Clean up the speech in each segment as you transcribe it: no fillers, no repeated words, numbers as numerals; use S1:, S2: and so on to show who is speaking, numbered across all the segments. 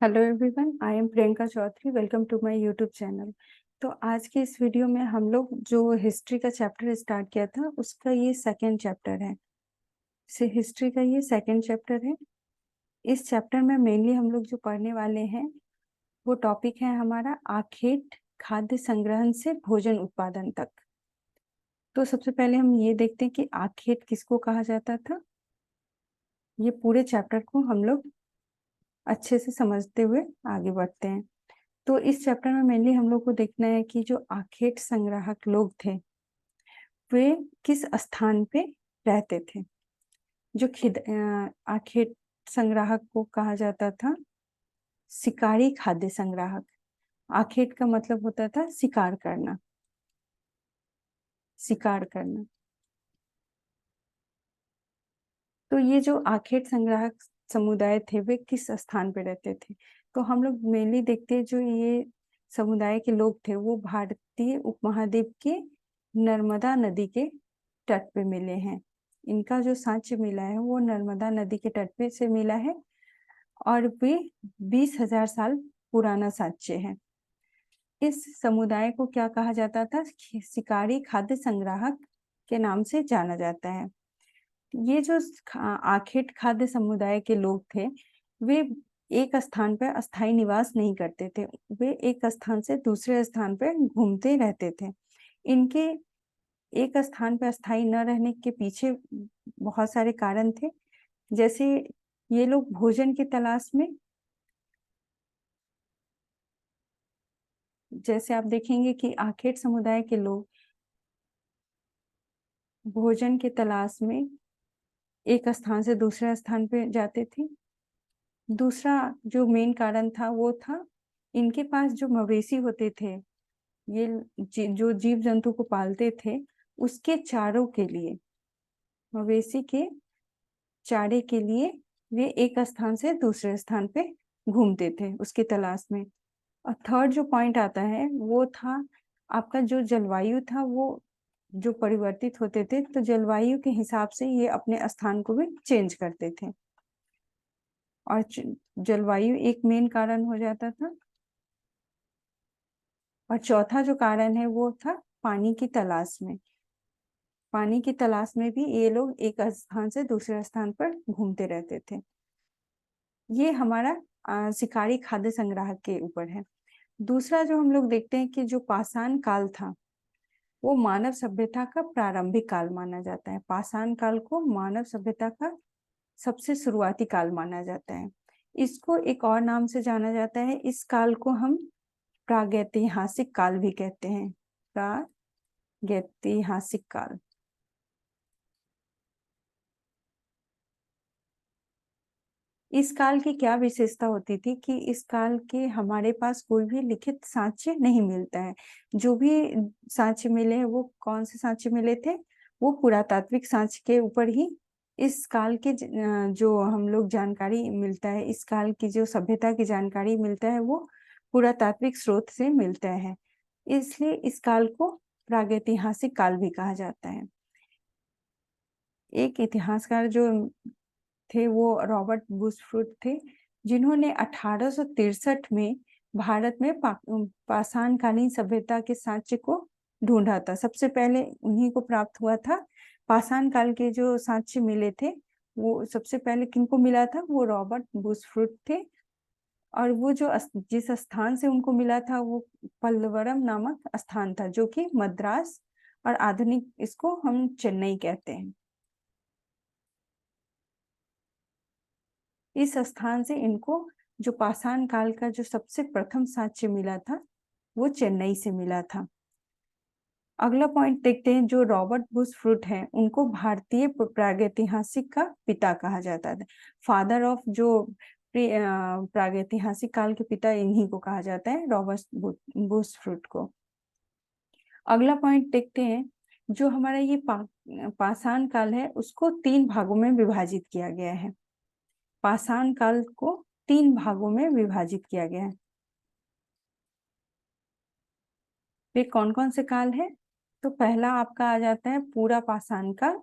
S1: Hello everyone, I am Priyanka Chaudhary. Welcome to my YouTube channel. तो आज के इस वीडियो में हम लोग जो हिस्ट्री का चैप्टर स्टार्ट किया था उसका ये सेकंड चैप्टर है। हिस्ट्री का ये सेकंड चैप्टर है। इस चैप्टर में मेनली हम लोग जो पढ़ने वाले हैं वो टॉपिक है हमारा आखेट खाद्य संग्रहण से भोजन उत्पादन तक। तो सबसे पहले हम ये देखते हैं कि आखेट किसको कहा जाता था। ये पूरे चैप्टर को हम लोग अच्छे से समझते हुए आगे बढ़ते हैं। तो इस चैप्टर में मेनली हम लोग को देखना है कि जो आखेट संग्राहक लोग थे वे किस स्थान पे रहते थे। जो आखेट संग्राहक को कहा जाता था शिकारी खाद्य संग्राहक। आखेट का मतलब होता था शिकार करना, शिकार करना। तो ये जो आखेट संग्राहक समुदाय थे वे किस स्थान पे रहते थे। तो हम लोग मेनली देखते हैं जो ये समुदाय के लोग थे वो भारतीय उपमहाद्वीप के नर्मदा नदी के तट पे मिले हैं। इनका जो साक्ष्य मिला है वो नर्मदा नदी के तट पे से मिला है और वे 20,000 साल पुराना साक्ष्य है। इस समुदाय को क्या कहा जाता था? शिकारी खाद्य संग्राहक के नाम से जाना जाता है। ये जो आखेट खाद्य समुदाय के लोग थे वे एक स्थान पर अस्थायी निवास नहीं करते थे। वे एक स्थान से दूसरे स्थान पर घूमते रहते थे। इनके एक स्थान पर अस्थायी न रहने के पीछे बहुत सारे कारण थे। जैसे ये लोग भोजन की तलाश में, जैसे आप देखेंगे कि आखेट समुदाय के लोग भोजन की तलाश में एक स्थान से दूसरे स्थान पे जाते थे। दूसरा जो मेन कारण था वो था इनके पास जो मवेशी होते थे, ये जो जीव जंतु को पालते थे उसके चारों के लिए, मवेशी के चारे के लिए वे एक स्थान से दूसरे स्थान पे घूमते थे उसकी तलाश में। और थर्ड जो पॉइंट आता है वो था आपका जो जलवायु था वो जो परिवर्तित होते थे, तो जलवायु के हिसाब से ये अपने स्थान को भी चेंज करते थे। और जलवायु एक मेन कारण हो जाता था। और चौथा जो कारण है वो था पानी की तलाश में। पानी की तलाश में भी ये लोग एक स्थान से दूसरे स्थान पर घूमते रहते थे। ये हमारा शिकारी खाद्य संग्राहक के ऊपर है। दूसरा जो हम लोग देखते हैं कि जो पाषाण काल था वो मानव सभ्यता का प्रारंभिक काल माना जाता है। पाषाण काल को मानव सभ्यता का सबसे शुरुआती काल माना जाता है। इसको एक और नाम से जाना जाता है, इस काल को हम प्रागैतिहासिक काल भी कहते हैं। प्रागैतिहासिक काल। इस काल की क्या विशेषता होती थी कि इस काल के हमारे पास कोई भी लिखित साक्ष्य नहीं मिलता है। जो भी साक्ष्य मिले हैं वो कौन से साक्ष्य मिले थे? वो पुरातात्विक साक्ष्य के ऊपर ही इस काल के जो हम लोग जानकारी मिलता है, इस काल की जो सभ्यता की जानकारी मिलता है वो पुरातात्विक स्रोत से मिलता है। इसलिए इस काल को प्रागैतिहासिक काल भी कहा जाता है। एक इतिहासकार जो थे वो रॉबर्ट बुशफूट थे, जिन्होंने 1863 में भारत में पाषाण कालीन सभ्यता के साक्ष्य को ढूंढा था। सबसे पहले उन्हीं को प्राप्त हुआ था। पाषाण काल के जो साक्ष्य मिले थे वो सबसे पहले किनको मिला था? वो रॉबर्ट बुशफूट थे। और वो जो जिस स्थान से उनको मिला था वो पल्लवरम नामक स्थान था, जो कि मद्रास और आधुनिक इसको हम चेन्नई कहते हैं। इस स्थान से इनको जो पाषाण काल का जो सबसे प्रथम साक्ष्य मिला था वो चेन्नई से मिला था। अगला पॉइंट देखते हैं, जो रॉबर्ट बुशफूट हैं उनको भारतीय प्रागैतिहासिक का पिता कहा जाता था। फादर ऑफ जो प्रागैतिहासिक काल के पिता इन्हीं को कहा जाता है, रॉबर्ट बुशफूट को। अगला पॉइंट देखते हैं, जो हमारा ये पाषाण काल है उसको 3 भागों में विभाजित किया गया है। पाषाण काल को 3 भागों में विभाजित किया गया है। वे कौन कौन से काल है? तो पहला आपका आ जाता है पूरा पाषाण काल।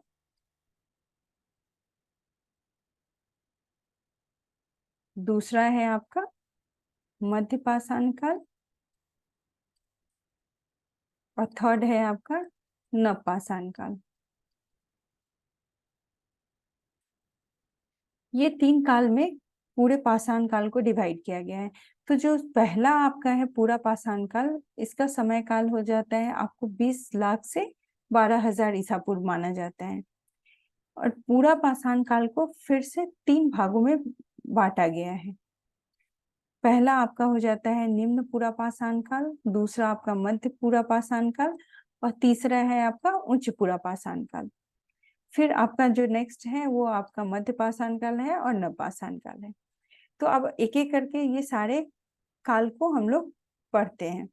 S1: दूसरा है आपका मध्य पाषाण काल, और थर्ड है आपका नव पाषाण काल। ये 3 काल में पूरे पाषाण काल को डिवाइड किया गया है। तो जो पहला आपका है पूरा पाषाण काल, इसका समय काल हो जाता है आपको 20 लाख से 12,000 ईसा पूर्व माना जाता है। और पूरा पाषाण काल को फिर से 3 भागों में बांटा गया है। पहला आपका हो जाता है निम्न पूरा पाषाण काल, दूसरा आपका मध्य पूरा पाषाण काल, और तीसरा है आपका उच्च पूरा पाषाण काल। फिर आपका जो नेक्स्ट है वो आपका मध्य पाषाण काल है और नव पाषाण काल है। तो अब एक एक करके ये सारे काल को हम लोग पढ़ते हैं।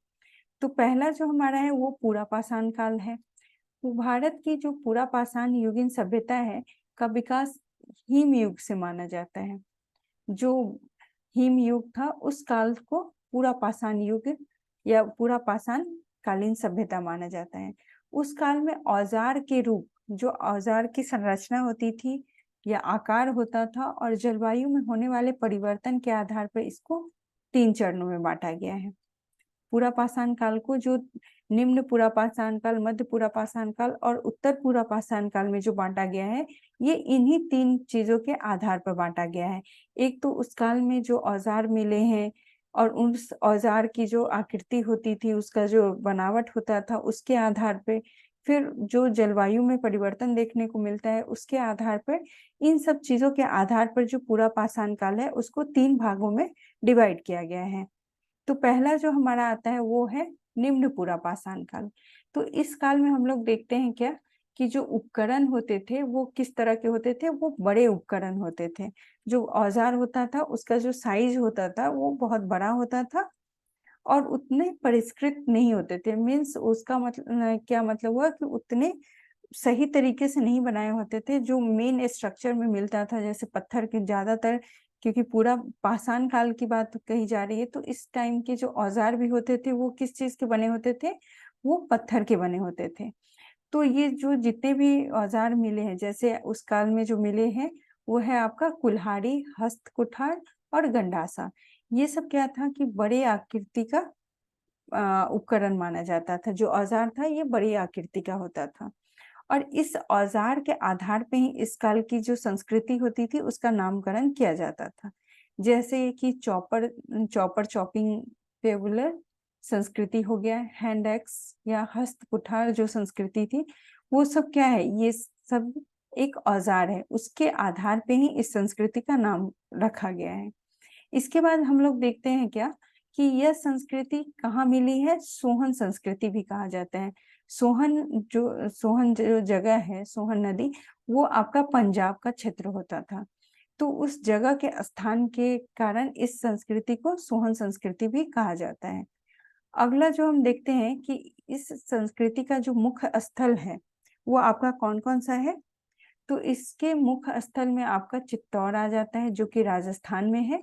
S1: तो पहला जो हमारा है वो पूरा पाषाण काल है। तो भारत की जो पूरा पाषाण युगीन सभ्यता है का विकास हिम युग से माना जाता है। जो हिम युग था उस काल को पूरा पाषाण युग या पूरा पाषाण कालीन सभ्यता माना जाता है। उस काल में औजार के रूप, जो औजार की संरचना होती थी या आकार होता था, और जलवायु में होने वाले परिवर्तन के आधार पर इसको 3 चरणों में बांटा गया है। पूरा पाषाण काल को जो निम्न पूरा पाषाण काल, मध्य पूरा पाषाण काल और उत्तर पूरा पाषाण काल में जो बांटा गया है, ये इन्हीं 3 चीजों के आधार पर बांटा गया है। एक तो उस काल में जो औजार मिले हैं और उस औजार की जो आकृति होती थी, उसका जो बनावट होता था, उसके आधार पे, फिर जो जलवायु में परिवर्तन देखने को मिलता है उसके आधार पर, इन सब चीजों के आधार पर जो पूरा पाषाण काल है उसको 3 भागों में डिवाइड किया गया है। तो पहला जो हमारा आता है वो है निम्न पूरा पाषाण काल। तो इस काल में हम लोग देखते हैं क्या कि जो उपकरण होते थे वो किस तरह के होते थे, वो बड़े उपकरण होते थे। जो औजार होता था उसका जो साइज होता था वो बहुत बड़ा होता था और उतने परिष्कृत नहीं होते थे। मीन्स उसका मतलब क्या मतलब हुआ कि उतने सही तरीके से नहीं बनाए होते थे जो मेन स्ट्रक्चर में मिलता था, जैसे पत्थर के ज्यादातर, क्योंकि पूरा पाषाण काल की बात कही जा रही है, तो इस टाइम के जो औजार भी होते थे वो किस चीज के बने होते थे, वो पत्थर के बने होते थे। तो ये जो जितने भी औजार मिले हैं, जैसे उस काल में जो मिले हैं, वो है आपका कुल्हाड़ी, हस्त कुठार और गंडासा। ये सब क्या था कि बड़े आकृति का उपकरण माना जाता था। जो औजार था ये बड़ी आकृति का होता था, और इस औजार के आधार पे ही इस काल की जो संस्कृति होती थी उसका नामकरण किया जाता था। जैसे कि चॉपर, चॉपिंग टेबुलर संस्कृति हो गया, हैंड एक्स या हस्त कुठार जो संस्कृति थी, वो सब क्या है, ये सब एक औजार है, उसके आधार पे ही इस संस्कृति का नाम रखा गया है। इसके बाद हम लोग देखते हैं क्या कि यह संस्कृति कहाँ मिली है, सोहन संस्कृति भी कहा जाता है। सोहन जो जगह है, सोहन नदी, वो आपका पंजाब का क्षेत्र होता था। तो उस जगह के स्थान के कारण इस संस्कृति को सोहन संस्कृति भी कहा जाता है। अगला जो हम देखते हैं कि इस संस्कृति का जो मुख्य स्थल है वो आपका कौन कौन सा है, तो इसके मुख्य स्थल में आपका चित्तौड़ आ जाता है जो कि राजस्थान में है।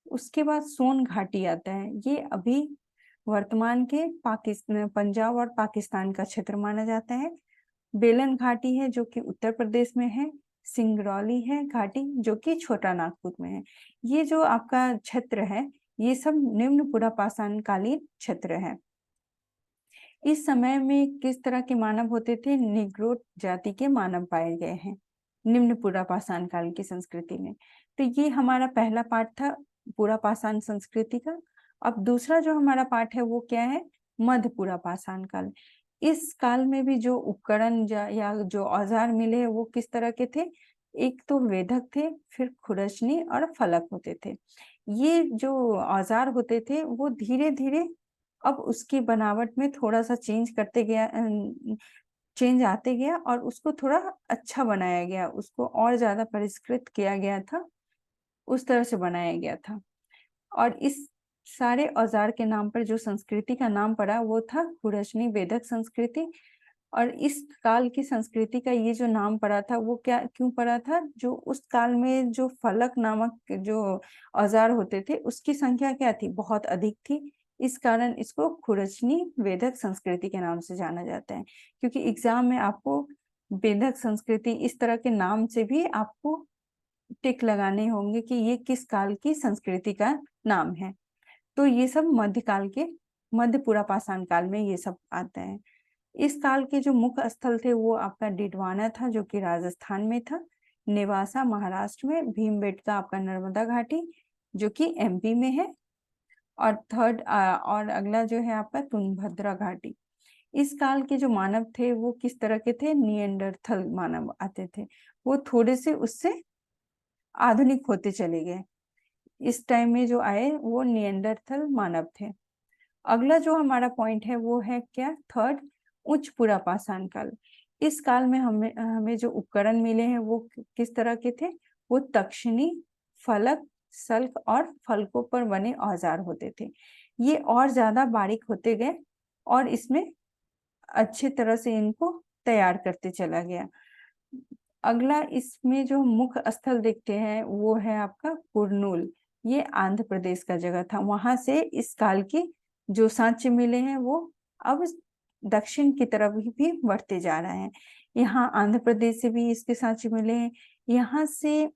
S1: उसके बाद सोन घाटी आता है, ये अभी वर्तमान के पाकिस्तान, पंजाब और पाकिस्तान का क्षेत्र माना जाता है। बेलन घाटी है जो कि उत्तर प्रदेश में है। सिंगरौली है घाटी जो कि छोटा नागपुर में है। ये जो आपका क्षेत्र है ये सब निम्न पुरा पाषाण कालीन क्षेत्र है। इस समय में किस तरह के मानव होते थे, निग्रो जाति के मानव पाए गए हैं निम्न पुरा पाषाण काल की संस्कृति में। तो ये हमारा पहला पार्ट था पुरा पाषाण संस्कृति का। अब दूसरा जो हमारा पार्ट है वो क्या है, मध्य पुरा पाषाण काल। इस काल में भी जो उपकरण या जो औजार मिले हैं वो किस तरह के थे, एक तो वेधक थे, फिर खुरचनी और फलक होते थे। ये जो औजार होते थे वो धीरे धीरे अब उसकी बनावट में थोड़ा सा चेंज आते गया और उसको थोड़ा अच्छा बनाया गया, उसको और ज्यादा परिष्कृत किया गया था, उस तरह से बनाया गया था। और इस सारे औजार के नाम पर जो संस्कृति का नाम पड़ा वो था खुरचनी वेदक संस्कृति। और इस काल की संस्कृति का ये जो नाम पड़ा था वो क्या क्यों पड़ा था, जो उस काल में जो फलक नामक जो औजार होते थे उसकी संख्या क्या थी, बहुत अधिक थी। इस कारण इसको खुरचनी वेदक संस्कृति के नाम से जाना जाता है। क्योंकि एग्जाम में आपको वेदक संस्कृति इस तरह के नाम से भी आपको टिक लगाने होंगे कि ये किस काल की संस्कृति का नाम है। तो ये सब मध्यकाल के मध्य पूरा पाषाण काल में ये सब आते हैं। इस काल के जो मुख्य स्थल थे वो आपका डिडवाना था जो कि राजस्थान में था, नेवासा महाराष्ट्र में, भीमबेटका आपका नर्मदा घाटी जो कि एमपी में है, और और अगला जो है आपका तुंगभद्रा घाटी। इस काल के जो मानव थे वो किस तरह के थे? निएंडरथल मानव आते थे। वो थोड़े से उससे आधुनिक होते चले गए। इस टाइम में जो आए वो निएंडरथल मानव थे। अगला जो हमारा पॉइंट है वो है क्या? थर्ड, उच्च पूरा पाषाण काल। इस काल में हमें हमें जो उपकरण मिले हैं वो किस तरह के थे? वो तक्षणी, फलक, सल्क और फलकों पर बने औजार होते थे। ये और ज्यादा बारीक होते गए और इसमें अच्छी तरह से इनको तैयार करते चला गया। अगला इसमें जो मुख्य स्थल देखते हैं वो है आपका कुर्नूल। ये आंध्र प्रदेश का जगह था। वहां से इस काल के जो सांचे मिले हैं वो अब दक्षिण की तरफ भी बढ़ते जा रहे हैं। यहाँ आंध्र प्रदेश से भी इसके सांचे मिले हैं। यहाँ से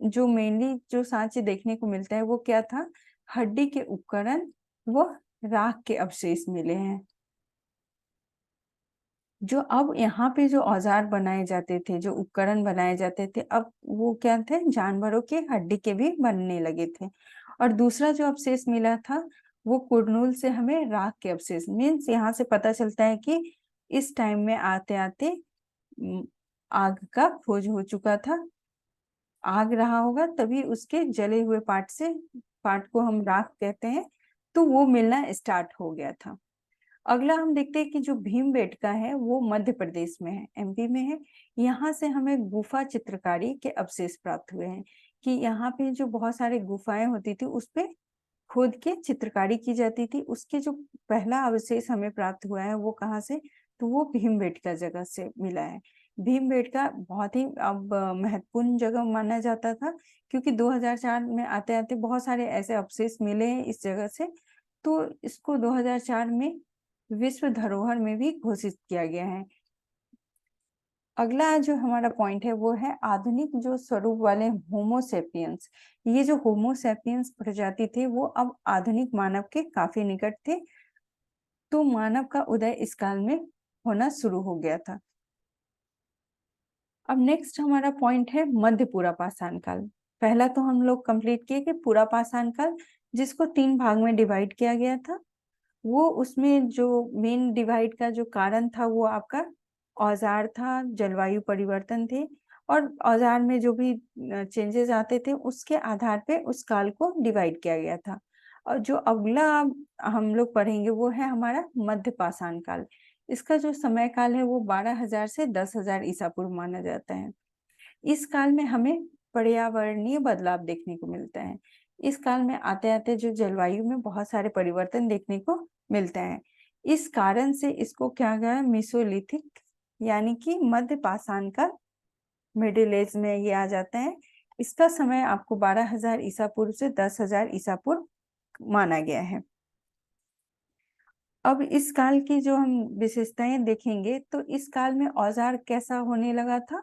S1: जो मेनली जो सांचे देखने को मिलता है वो क्या था? हड्डी के उपकरण व राख के अवशेष मिले हैं। जो अब यहाँ पे जो औजार बनाए जाते थे, जो उपकरण बनाए जाते थे, अब वो क्या थे? जानवरों के हड्डी के भी बनने लगे थे। और दूसरा जो अवशेष मिला था वो कुर्नूल से हमें राख के अवशेष, मीन्स यहाँ से पता चलता है कि इस टाइम में आते आते आग का खोज हो चुका था। आग रहा होगा तभी उसके जले हुए पार्ट को हम राख कहते हैं, तो वो मिलना स्टार्ट हो गया था। अगला हम देखते हैं कि जो भीमबेटका है वो मध्य प्रदेश में है, एमपी में है। यहाँ से हमें गुफा चित्रकारी के अवशेष प्राप्त हुए हैं कि यहाँ पे जो बहुत सारे गुफाएं होती थी उस पे खोद के चित्रकारी की जाती थी। उसके जो पहला अवशेष हमें प्राप्त हुआ है वो कहाँ से? तो वो भीमबेटका जगह से मिला है। भीमबेटका बहुत ही अब महत्वपूर्ण जगह माना जाता था क्योंकि 2004 में आते आते बहुत सारे ऐसे अवशेष मिले हैं इस जगह से, तो इसको 2004 में विश्व धरोहर में भी घोषित किया गया है। अगला जो हमारा पॉइंट है वो है आधुनिक जो स्वरूप वाले होमोसेपियंस। ये जो होमोसेपियंस प्रजाति थे वो अब आधुनिक मानव के काफी निकट थे, तो मानव का उदय इस काल में होना शुरू हो गया था। अब नेक्स्ट हमारा पॉइंट है मध्य पूरा पाषाण काल। पहला तो हम लोग कंप्लीट किए कि पूरा पाषाण काल, जिसको 3 भाग में डिवाइड किया गया था। वो उसमें जो मेन डिवाइड का जो कारण था वो आपका औजार था, जलवायु परिवर्तन थे, और औजार में जो भी चेंजेस आते थे उसके आधार पे उस काल को डिवाइड किया गया था। और जो अगला हम लोग पढ़ेंगे वो है हमारा मध्य पाषाण काल। इसका जो समय काल है वो 12,000 से 10,000 ईसा पूर्व माना जाता है। इस काल में हमें पर्यावरणीय बदलाव देखने को मिलता है। इस काल में आते आते जो जलवायु में बहुत सारे परिवर्तन देखने को मिलते हैं। इस कारण से इसको क्या गया? मेसोलिथिक यानी कि मध्य पाषाण का मिडिल एज में ये आ जाता है। इसका समय आपको 12,000 ईसा पूर्व से 10,000 ईसा पूर्व माना गया है। अब इस काल की जो हम विशेषताएं देखेंगे तो इस काल में औजार कैसा होने लगा था?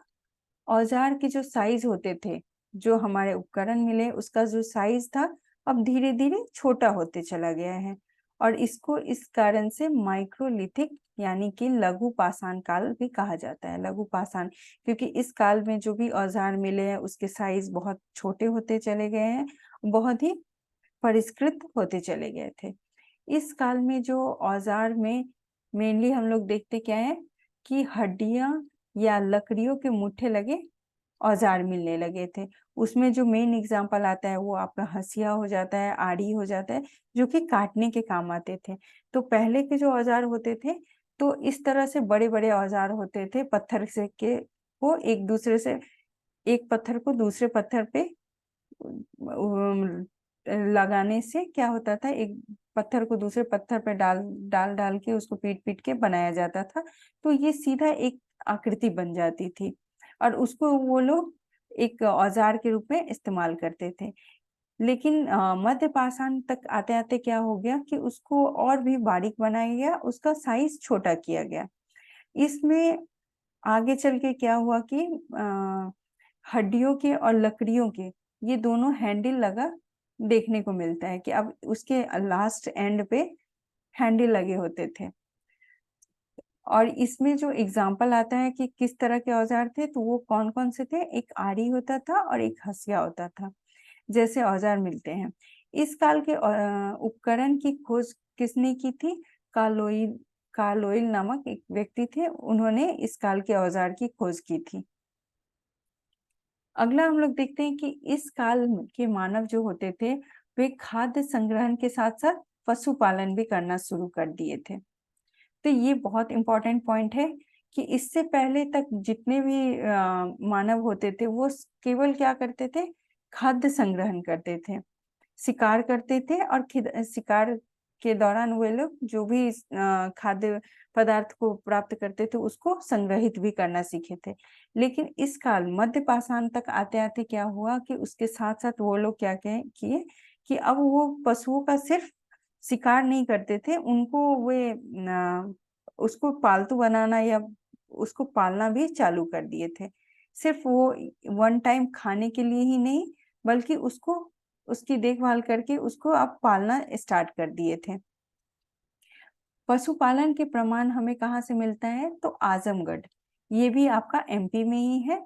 S1: औजार के जो साइज होते थे, जो हमारे उपकरण मिले उसका जो साइज था अब धीरे धीरे छोटा होते चला गया है, और इसको इस कारण से माइक्रोलिथिक यानी कि लघु पाषाण काल भी कहा जाता है। लघु पाषाण क्योंकि इस काल में जो भी औजार मिले हैं उसके साइज बहुत छोटे होते चले गए हैं, बहुत ही परिष्कृत होते चले गए थे। इस काल में जो औजार में मेनली हम लोग देखते क्या है कि हड्डियां या लकड़ियों के मुट्ठे लगे औजार मिलने लगे थे। उसमें जो मेन एग्जांपल आता है वो आपका हंसिया हो जाता है, आड़ी हो जाता है, जो कि काटने के काम आते थे। तो पहले के जो औजार होते थे तो इस तरह से बड़े बड़े औजार होते थे, पत्थर से के वो एक दूसरे से, एक पत्थर को दूसरे पत्थर पे लगाने से क्या होता था, एक पत्थर को दूसरे पत्थर पे डाल डाल डाल के उसको पीट पीट के बनाया जाता था, तो ये सीधा एक आकृति बन जाती थी और उसको वो लोग एक औजार के रूप में इस्तेमाल करते थे। लेकिन मध्य पाषाण तक आते आते क्या हो गया कि उसको और भी बारीक बनाया गया, उसका साइज छोटा किया गया। इसमें आगे चल के क्या हुआ कि हड्डियों के और लकड़ियों के ये दोनों हैंडल लगा देखने को मिलता है कि अब उसके लास्ट एंड पे हैंडल लगे होते थे। और इसमें जो एग्जाम्पल आता है कि किस तरह के औजार थे, तो वो कौन कौन से थे, एक आरी होता था और एक हसिया होता था, जैसे औजार मिलते हैं। इस काल के उपकरण की खोज किसने की थी? कालोइल कालोइल नामक एक व्यक्ति थे, उन्होंने इस काल के औजार की खोज की थी। अगला हम लोग देखते हैं कि इस काल के मानव जो होते थे, वे खाद्य संग्रहण के साथ साथ पशुपालन भी करना शुरू कर दिए थे। तो ये बहुत इंपॉर्टेंट पॉइंट है कि इससे पहले तक जितने भी मानव होते थे, वो केवल क्या करते थे? खाद्य संग्रहण करते थे, शिकार करते थे, और शिकार के दौरान वे लोग जो भी खाद्य पदार्थ को प्राप्त करते थे, उसको संग्रहित भी करना सीखे थे। लेकिन इस काल मध्य पाषाण तक आते आते क्या हुआ कि उसके साथ साथ वो लोग क्या किए कि अब वो पशुओं का सिर्फ शिकार नहीं करते थे, उनको वे उसको पालतू बनाना या उसको पालना भी चालू कर दिए थे। सिर्फ वो वन टाइम खाने के लिए ही नहीं, बल्कि उसको उसकी देखभाल करके उसको अब पालना स्टार्ट कर दिए थे। पशुपालन के प्रमाण हमें कहाँ से मिलता है? तो आजमगढ़, ये भी आपका एमपी में ही है,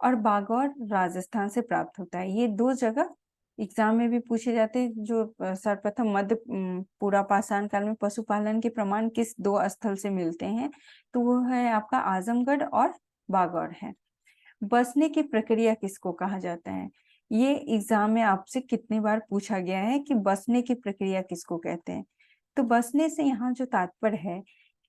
S1: और बागौर राजस्थान से प्राप्त होता है। ये दो जगह एग्जाम में भी पूछे जाते हैं। जो सर्वप्रथम मध्य पूरा पाषाण काल में पशुपालन के प्रमाण किस दो स्थल से मिलते हैं, तो वो है आपका आजमगढ़ और बागौर है। बसने की प्रक्रिया किसको कहा जाता है? ये एग्जाम में आपसे कितनी बार पूछा गया है कि बसने की प्रक्रिया किसको कहते हैं। तो बसने से यहाँ जो तात्पर्य है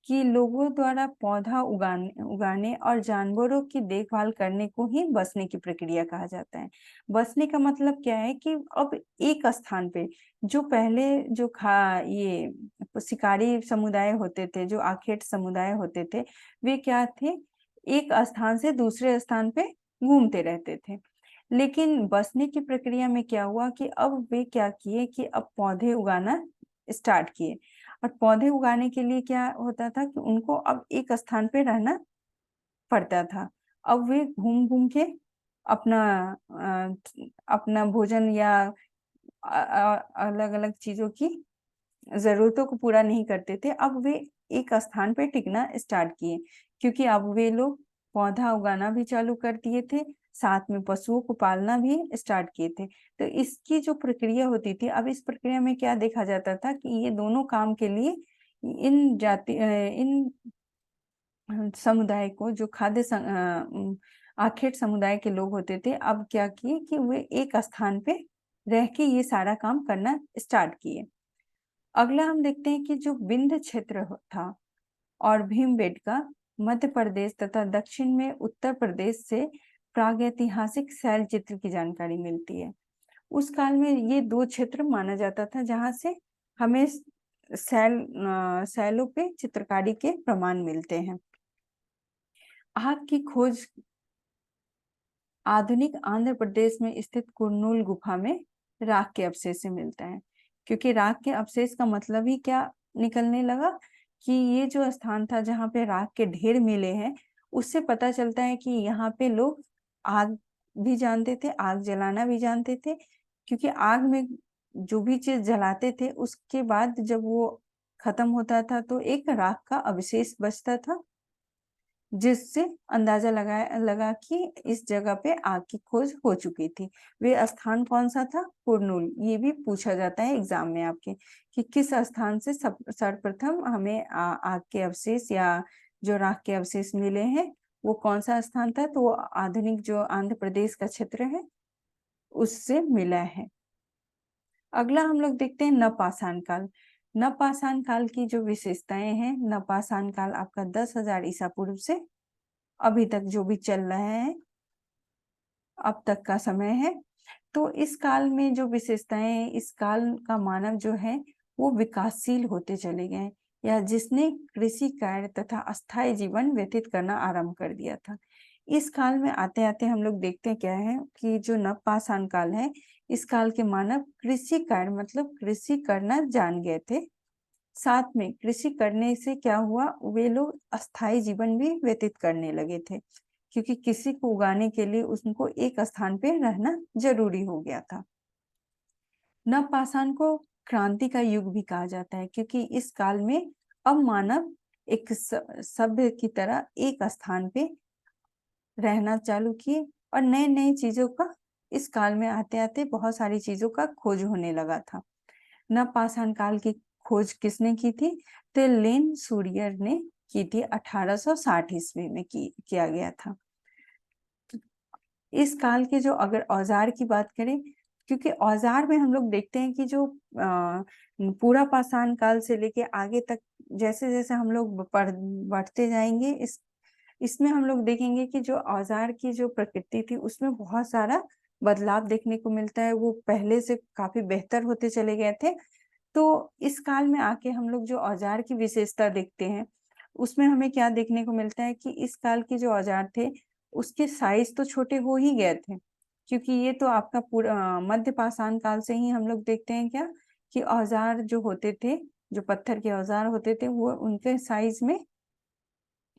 S1: कि लोगों द्वारा पौधा उगाने और जानवरों की देखभाल करने को ही बसने की प्रक्रिया कहा जाता है। बसने का मतलब क्या है कि अब एक स्थान पे जो पहले जो ये शिकारी समुदाय होते थे, जो आखेट समुदाय होते थे, वे क्या थे? एक स्थान से दूसरे स्थान पे घूमते रहते थे। लेकिन बसने की प्रक्रिया में क्या हुआ कि अब वे क्या किए कि अब पौधे उगाना स्टार्ट किए। और पौधे उगाने के लिए क्या होता था कि उनको अब एक स्थान पे रहना पड़ता था। अब वे घूम घूम के अपना अपना भोजन या अलग अलग चीजों की जरूरतों को पूरा नहीं करते थे। अब वे एक स्थान पे टिकना स्टार्ट किए, क्योंकि अब वे लोग पौधा उगाना भी चालू कर दिए थे, साथ में पशुओं को पालना भी स्टार्ट किए थे। तो इसकी जो प्रक्रिया होती थी, अब इस प्रक्रिया में क्या देखा जाता था कि ये दोनों काम के लिए इन समुदाय को, जो आखेट समुदाय के लोग होते थे, अब क्या किए कि वे एक स्थान पे रह के ये सारा काम करना स्टार्ट किए। अगला हम देखते हैं कि जो विंध्य क्षेत्र था और भीमबेटका, मध्य प्रदेश तथा दक्षिण में उत्तर प्रदेश से प्रागैतिहासिक शैल चित्र की जानकारी मिलती है। उस काल में ये दो क्षेत्र माना जाता था जहां से हमें शैलों पे चित्रकारी के प्रमाण मिलते हैं। आग की खोज आधुनिक आंध्र प्रदेश में स्थित कुर्नूल गुफा में राख के अवशेष से मिलता है। क्योंकि राख के अवशेष का मतलब ही क्या निकलने लगा कि ये जो स्थान था जहाँ पे राख के ढेर मिले हैं, उससे पता चलता है कि यहाँ पे लोग आग भी जानते थे, आग जलाना भी जानते थे। क्योंकि आग में जो भी चीज जलाते थे, उसके बाद जब वो खत्म होता था तो एक राख का अवशेष बचता था, जिससे अंदाजा लगा कि इस जगह पे आग की खोज हो चुकी थी। वे स्थान कौन सा था? कुर्नूल। ये भी पूछा जाता है एग्जाम में आपके कि किस स्थान से सर्वप्रथम हमें आग के अवशेष या जो राख के अवशेष मिले हैं, वो कौन सा स्थान था? तो वो आधुनिक जो आंध्र प्रदेश का क्षेत्र है, उससे मिला है। अगला हम लोग देखते हैं नवपाषाण काल। नवपाषाण काल की जो विशेषताएं हैं, नवपाषाण काल आपका 10,000 ईसा पूर्व से अभी तक जो भी चल रहा है, अब तक का समय है। तो इस काल में जो विशेषताएं हैं, इस काल का मानव जो है वो विकासशील होते चले गए, या जिसने कृषि कार्य तथा अस्थायी जीवन व्यतीत करना आरंभ कर दिया था। इस काल में आते आते हम लोग देखते हैं क्या है कि जो नवपाषाण काल है, इस काल के मानव कृषि कार्य मतलब कृषि करना जान गए थे। साथ में कृषि करने से क्या हुआ, वे लोग अस्थायी जीवन भी व्यतीत करने लगे थे, क्योंकि किसी को उगाने के लिए उनको एक स्थान पे रहना जरूरी हो गया था। नवपाषाण को क्रांति का युग भी कहा जाता है, क्योंकि इस काल में अब मानव एक सभ्य की तरह एक स्थान पे रहना चालू किए और नए नए चीजों का इस काल में आते आते बहुत सारी चीजों का खोज होने लगा था। नवपाषाण काल की खोज किसने की थी? तो लेन सूरियर ने की थी, 1860 ईस्वी में किया गया था। इस काल के जो अगर औजार की बात करें, क्योंकि औजार में हम लोग देखते हैं कि जो पूरा पाषाण काल से लेके आगे तक जैसे जैसे हम लोग बढ़ते जाएंगे, इसमें हम लोग देखेंगे कि जो औजार की जो प्रकृति थी उसमें बहुत सारा बदलाव देखने को मिलता है। वो पहले से काफी बेहतर होते चले गए थे। तो इस काल में आके हम लोग जो औजार की विशेषता देखते हैं, उसमें हमें क्या देखने को मिलता है कि इस काल के जो औजार थे उसके साइज तो छोटे हो ही गए थे, क्योंकि ये तो आपका पूरा मध्य पाषाण काल से ही हम लोग देखते हैं क्या कि औजार जो होते थे, जो पत्थर के औजार होते थे, वो उनके साइज में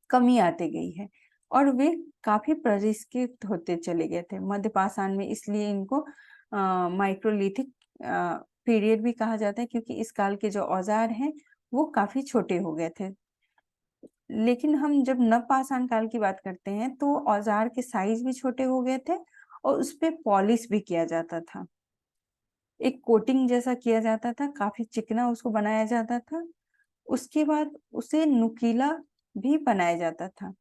S1: कमी आती गई है और वे काफी परिष्कृत होते चले गए थे मध्य पाषाण में। इसलिए इनको माइक्रोलिथिक पीरियड भी कहा जाता है, क्योंकि इस काल के जो औजार हैं वो काफी छोटे हो गए थे। लेकिन हम जब नवपाषाण काल की बात करते हैं तो औजार के साइज भी छोटे हो गए थे और उस पे पॉलिश भी किया जाता था, एक कोटिंग जैसा किया जाता था, काफी चिकना उसको बनाया जाता था। उसके बाद उसे नुकीला भी बनाया जाता था।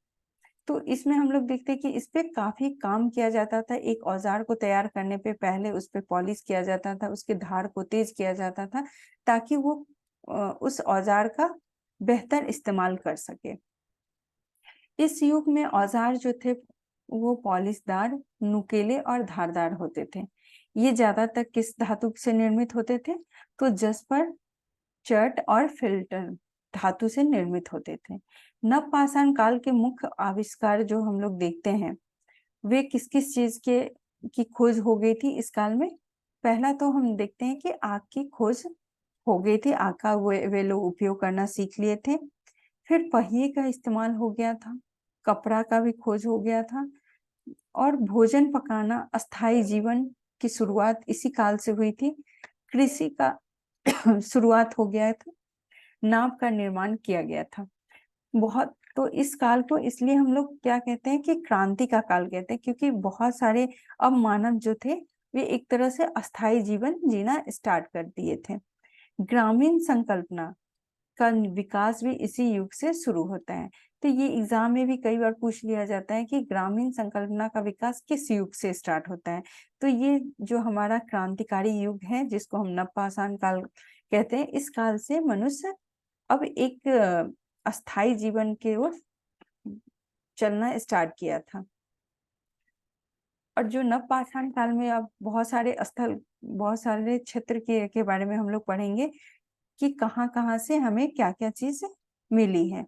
S1: तो इसमें हम लोग देखते हैं कि इस पे काफी काम किया जाता था। एक औजार को तैयार करने पे पहले उस पे पॉलिश किया जाता था, उसके धार को तेज किया जाता था, ताकि वो उस औजार का बेहतर इस्तेमाल कर सके। इस युग में औजार जो थे वो पॉलिशदार, नुकीले और धारदार होते थे। ये ज्यादातर किस धातु से निर्मित होते थे? तो जस्पर, चर्ट और फिल्टर धातु से निर्मित होते थे। नवपाषाण काल के मुख्य आविष्कार जो हम लोग देखते हैं, वे किस किस चीज के की खोज हो गई थी इस काल में? पहला तो हम देखते हैं कि आग की खोज हो गई थी, आग का वे लोग उपयोग करना सीख लिए थे। फिर पहिए का इस्तेमाल हो गया था, कपड़ा का भी खोज हो गया था और भोजन पकाना, अस्थाई जीवन की शुरुआत इसी काल से हुई थी। कृषि का शुरुआत हो गया था, नाव का निर्माण किया गया था। बहुत तो इस काल को इसलिए हम लोग क्या कहते हैं कि क्रांति का काल कहते हैं, क्योंकि बहुत सारे अब मानव जो थे वे एक तरह से अस्थाई जीवन जीना स्टार्ट कर दिए थे। ग्रामीण संकल्पना का विकास भी इसी युग से शुरू होता है। तो ये एग्जाम में भी कई बार पूछ लिया जाता है कि ग्रामीण संकल्पना का विकास किस युग से स्टार्ट होता है। तो ये जो हमारा क्रांतिकारी युग है, जिसको हम नवपाषाण काल कहते हैं, इस काल से मनुष्य अब एक अस्थाई जीवन की ओर चलना स्टार्ट किया था। और जो नवपाषाण काल में अब बहुत सारे स्थल, बहुत सारे क्षेत्र के बारे में हम लोग पढ़ेंगे कि कहाँ कहाँ से हमें क्या क्या चीज मिली है।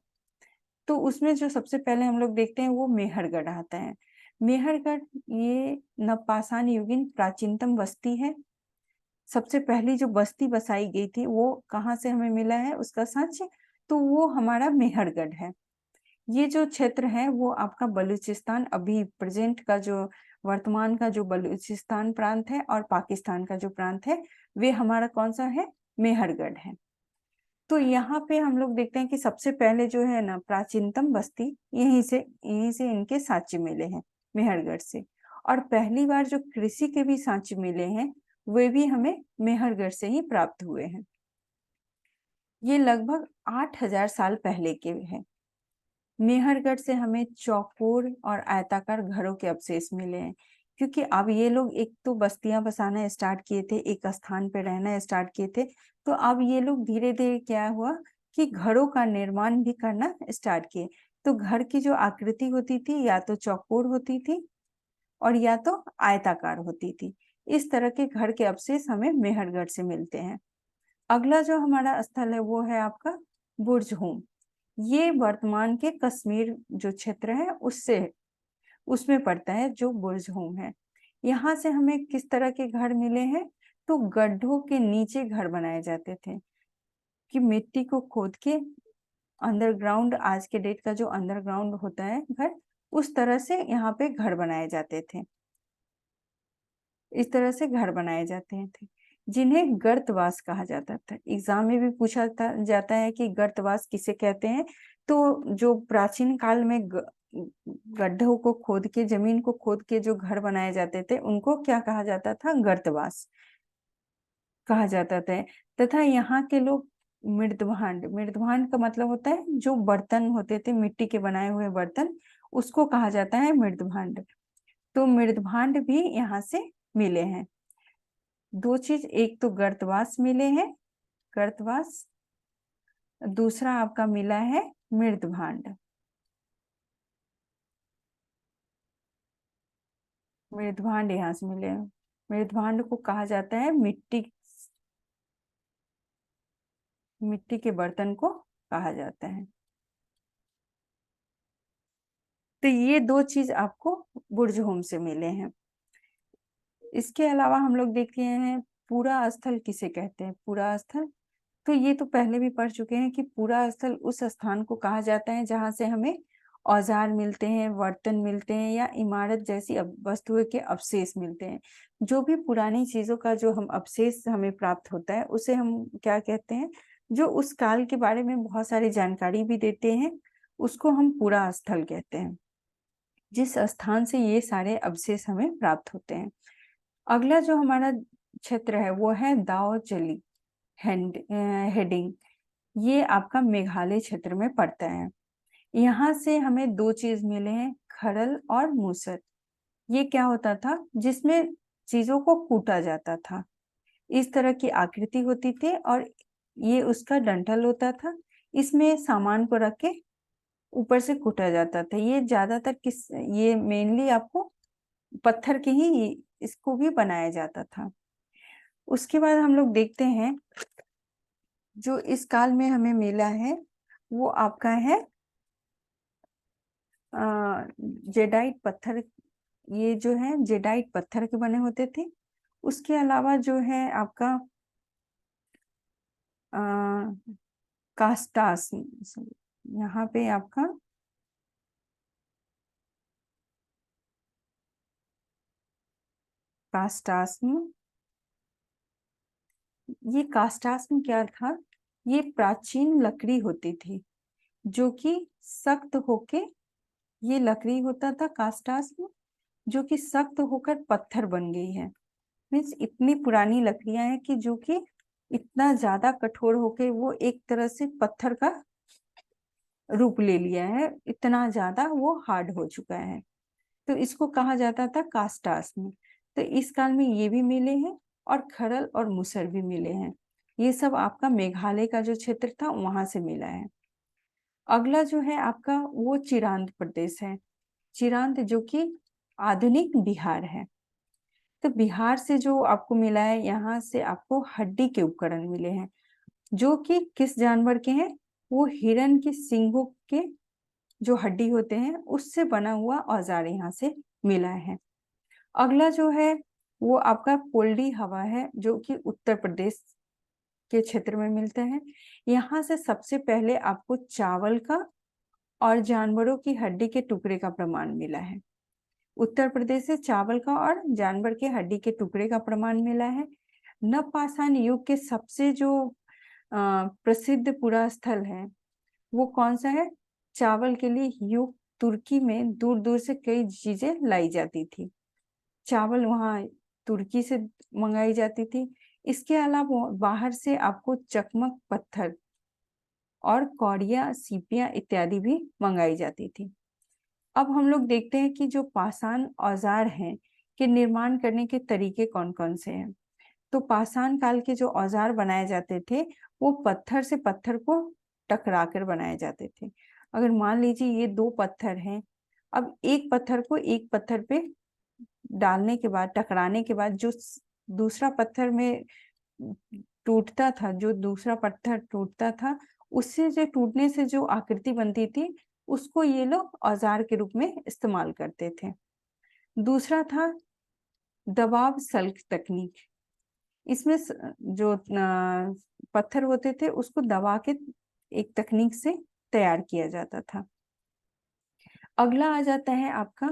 S1: तो उसमें जो सबसे पहले हम लोग देखते हैं वो मेहरगढ़ आता है। मेहरगढ़ ये नवपाषाण युगीन प्राचीनतम बस्ती है। सबसे पहली जो बस्ती बसाई गई थी वो कहाँ से हमें मिला है उसका सच? तो वो हमारा मेहरगढ़ है। ये जो क्षेत्र है वो आपका बलूचिस्तान, अभी प्रेजेंट का जो वर्तमान का जो बलूचिस्तान प्रांत है और पाकिस्तान का जो प्रांत है, वे हमारा कौन सा है? मेहरगढ़ है। तो यहाँ पे हम लोग देखते हैं कि सबसे पहले जो है ना प्राचीनतम बस्ती, यहीं से इनके साक्ष्य मिले हैं, मेहरगढ़ से। और पहली बार जो कृषि के भी साक्ष्य मिले हैं वे भी हमें मेहरगढ़ से ही प्राप्त हुए हैं। ये लगभग 8000 साल पहले के हैं। मेहरगढ़ से हमें चौकोर और आयताकार घरों के अवशेष मिले हैं, क्योंकि अब ये लोग एक तो बस्तियां बसाना स्टार्ट किए थे, एक स्थान पे रहना स्टार्ट किए थे। तो अब ये लोग धीरे धीरे क्या हुआ कि घरों का निर्माण भी करना स्टार्ट किए। तो घर की जो आकृति होती थी या तो चौकोर होती थी और या तो आयताकार होती थी। इस तरह के घर के अवशेष हमें मेहरगढ़ से मिलते हैं। अगला जो हमारा स्थल है वो है आपका बुर्जहूम। ये वर्तमान के कश्मीर जो क्षेत्र है उससे उसमें पड़ता है जो बुर्जहूम है। यहाँ से हमें किस तरह के घर मिले हैं? तो गड्ढों के नीचे घर बनाए जाते थे, कि मिट्टी को खोद के अंडरग्राउंड, आज के डेट का जो अंडरग्राउंड होता है घर, उस तरह से यहाँ पे घर बनाए जाते थे। इस तरह से घर बनाए जाते थे। जिन्हें गर्तवास कहा जाता था। एग्जाम में भी पूछा जाता है कि गर्तवास किसे कहते हैं। तो जो प्राचीन काल में गड्ढों को खोद के, जमीन को खोद के जो घर बनाए जाते थे, उनको क्या कहा जाता था? गर्तवास कहा जाता था। तथा यहाँ के लोग मृदभांड, मृदभांड का मतलब होता है जो बर्तन होते थे, मिट्टी के बनाए हुए बर्तन, उसको कहा जाता है मृदभांड। तो मृदभांड भी यहाँ से मिले हैं। दो चीज, एक तो गर्तवास मिले हैं, गर्तवास, दूसरा आपका मिला है मृदभांड। मृदभांड यहाँ से मिले हैं। मृदभांड को कहा जाता है मिट्टी के बर्तन को कहा जाता है। तो ये दो चीज आपको बुर्ज होम से मिले हैं। इसके अलावा हम लोग देखते हैं पूरा स्थल किसे कहते हैं। पूरा स्थल, तो ये तो पहले भी पढ़ चुके हैं कि पूरा स्थल उस स्थान को कहा जाता है जहां से हमें औजार मिलते हैं, बर्तन मिलते हैं, या इमारत जैसी वस्तुओं के अवशेष मिलते हैं। जो भी पुरानी चीजों का जो हम अवशेष हमें प्राप्त होता है, उसे हम क्या कहते हैं? जो उस काल के बारे में बहुत सारी जानकारी भी देते हैं, उसको हम पूरा स्थल कहते हैं, जिस स्थान से ये सारे अवशेष हमें प्राप्त होते हैं। अगला जो हमारा क्षेत्र है वो है दाओचली हेडिंग। ये आपका मेघालय क्षेत्र में पड़ता है। यहाँ से हमें दो चीज मिले हैं, खरल और मूसर। ये क्या होता था? जिसमें चीजों को कूटा जाता था। इस तरह की आकृति होती थी और ये उसका डंठल होता था। इसमें सामान को रख के ऊपर से कूटा जाता था। ये ज्यादातर ये मेनली आपको पत्थर के ही इसको भी बनाया जाता था। उसके बाद हम लोग देखते हैं जो इस काल में हमें मिला है वो आपका है जेडाइट पत्थर। ये जो है जेडाइट पत्थर के बने होते थे। उसके अलावा जो है आपका कास्टास, यहाँ पे आपका कास्टास्म। ये कास्टास्म क्या था? ये प्राचीन लकड़ी होती थी जो कि सख्त होके, ये लकड़ी होता था कास्टास्म, जो कि सख्त होकर पत्थर बन गई है। मीन्स इतनी पुरानी लकड़ियां हैं कि जो कि इतना ज्यादा कठोर होके वो एक तरह से पत्थर का रूप ले लिया है, इतना ज्यादा वो हार्ड हो चुका है। तो इसको कहा जाता था कास्टास्म। तो इस काल में ये भी मिले हैं और खरल और मुसर भी मिले हैं। ये सब आपका मेघालय का जो क्षेत्र था वहां से मिला है। अगला जो है आपका वो चिरांद प्रदेश है। चिरांद जो कि आधुनिक बिहार है। तो बिहार से जो आपको मिला है, यहाँ से आपको हड्डी के उपकरण मिले हैं जो कि किस जानवर के हैं? वो हिरण के सींगों के जो हड्डी होते हैं उससे बना हुआ औजार यहाँ से मिला है। अगला जो है वो आपका पोल्डी हवा है जो कि उत्तर प्रदेश के क्षेत्र में मिलता है। यहाँ से सबसे पहले आपको चावल का और जानवरों की हड्डी के टुकड़े का प्रमाण मिला है। उत्तर प्रदेश से चावल का और जानवर के हड्डी के टुकड़े का प्रमाण मिला है। नवपाषाण युग के सबसे जो प्रसिद्ध पुरा स्थल है वो कौन सा है? चावल के लिए युग तुर्की में दूर दूर से कई चीजें लाई जाती थी। चावल वहां तुर्की से मंगाई जाती थी। इसके अलावा बाहर से आपको चकमक पत्थर और कौड़िया, सीपियां इत्यादि भी मंगाई जाती थी। अब हम लोग देखते हैं कि जो पाषाण औजार हैं के निर्माण करने के तरीके कौन कौन से हैं। तो पाषाण काल के जो औजार बनाए जाते थे वो पत्थर से पत्थर को टकरा कर बनाए जाते थे। अगर मान लीजिए ये दो पत्थर हैं, अब एक पत्थर को एक पत्थर पे डालने के बाद, टकराने के बाद जो दूसरा पत्थर में टूटता था, जो दूसरा पत्थर टूटता था, उससे जो टूटने से जो आकृति बनती थी उसको ये लोग औजार के रूप में इस्तेमाल करते थे। दूसरा था दबाव सल्क तकनीक। इसमें जो पत्थर होते थे उसको दबा के एक तकनीक से तैयार किया जाता था। अगला आ जाता है आपका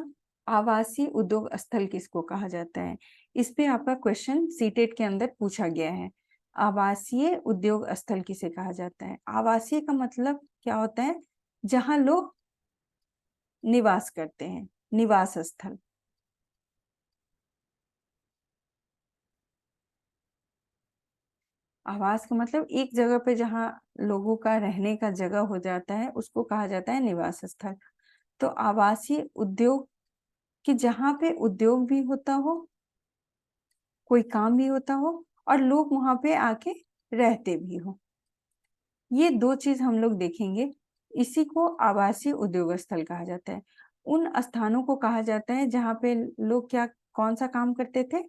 S1: आवासीय उद्योग स्थल किसको कहा जाता है? इस पे आपका क्वेश्चन सीटेट के अंदर पूछा गया है। आवासीय उद्योग स्थल किसे कहा जाता है? आवासीय का मतलब क्या होता है? जहां लोग निवास करते हैं, निवास स्थल। आवास का मतलब एक जगह पे जहां लोगों का रहने का जगह हो जाता है, उसको कहा जाता है निवास स्थल। तो आवासीय उद्योग कि जहां पे उद्योग भी होता हो, कोई काम भी होता हो और लोग वहां पे आके रहते भी हो, ये दो चीज हम लोग देखेंगे। इसी को आवासीय उद्योग स्थल कहा जाता है। उन स्थानों को कहा जाता है जहाँ पे लोग क्या कौन सा काम करते थे?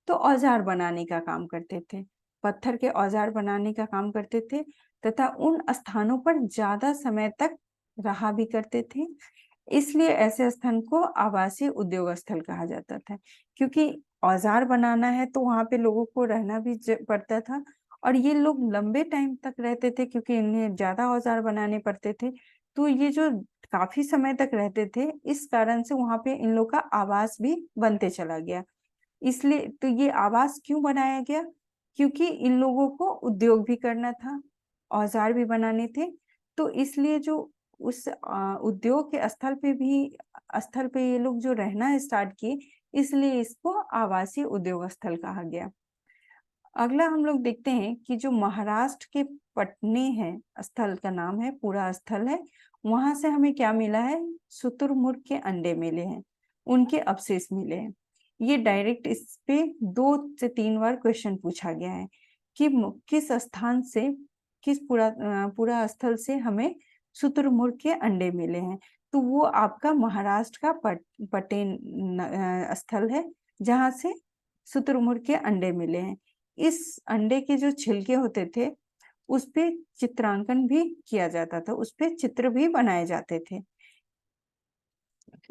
S1: तो औजार बनाने का काम करते थे, पत्थर के औजार बनाने का काम करते थे, तथा उन स्थानों पर ज्यादा समय तक रहा भी करते थे। इसलिए ऐसे स्थान को आवासीय उद्योग स्थल कहा जाता था, क्योंकि औजार बनाना है तो वहां पे लोगों को रहना भी पड़ता था, और ये लोग लंबे टाइम तक रहते थे क्योंकि इन्हें ज्यादा औजार बनाने पड़ते थे। तो ये जो काफी समय तक रहते थे, इस कारण से वहां पे इन लोग का आवास भी बनते चला गया। इसलिए तो ये आवास क्यों बनाया गया? क्योंकि इन लोगों को उद्योग भी करना था, औजार भी बनाने थे। तो इसलिए जो उस उद्योग के स्थल पे ये लोग जो रहना स्टार्ट किए, इसलिए इसको आवासीय उद्योग स्थल कहा गया। अगला हम लोग देखते हैं कि जो महाराष्ट्र के पटने है, स्थल का नाम है, पूरा स्थल है, वहां से हमें क्या मिला है? शुतुरमुर्ग के अंडे मिले हैं, उनके अवशेष मिले हैं। ये डायरेक्ट इस पे 2 से 3 बार क्वेश्चन पूछा गया है कि किस स्थान से, किस पूरा स्थल से हमें शुतुरमुर्ग के अंडे मिले हैं। तो वो आपका महाराष्ट्र का पटेन स्थल है, जहां से शुतुरमुर्ग के अंडे मिले हैं। इस अंडे के जो छिलके होते थे, उस पे चित्रांकन भी किया जाता था, उस पे चित्र भी बनाए जाते थे।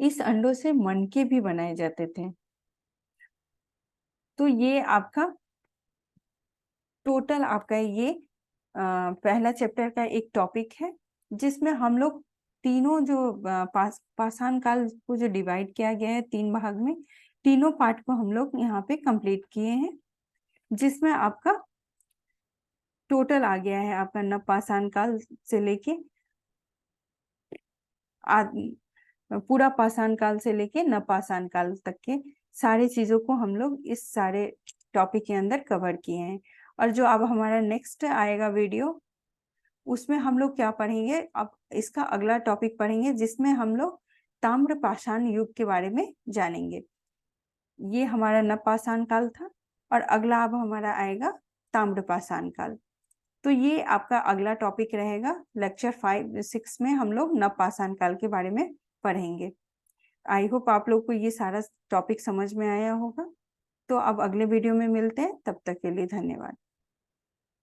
S1: इस अंडों से मनके भी बनाए जाते थे। तो ये आपका टोटल आपका ये पहला चैप्टर का एक टॉपिक है, जिसमें हम लोग तीनों जो पाषाण काल को जो डिवाइड किया गया है 3 भाग में, तीनों पार्ट को हम लोग यहाँ पे कंप्लीट किए हैं, जिसमें आपका टोटल आ गया है आपका नवपाषाण काल से लेके पूरा पाषाण काल से लेके नवपाषाण काल तक के सारी चीजों को हम लोग इस सारे टॉपिक के अंदर कवर किए हैं। और जो अब हमारा नेक्स्ट आएगा वीडियो, उसमें हम लोग क्या पढ़ेंगे? अब इसका अगला टॉपिक पढ़ेंगे, जिसमें हम लोग ताम्र पाषाण युग के बारे में जानेंगे। ये हमारा नवपाषाण काल था, और अगला अब हमारा आएगा ताम्र पाषाण काल। तो ये आपका अगला टॉपिक रहेगा। लेक्चर 5-6 में हम लोग नवपाषाण काल के बारे में पढ़ेंगे। आई होप आप लोग को ये सारा टॉपिक समझ में आया होगा। तो अब अगले वीडियो में मिलते हैं, तब तक के लिए धन्यवाद।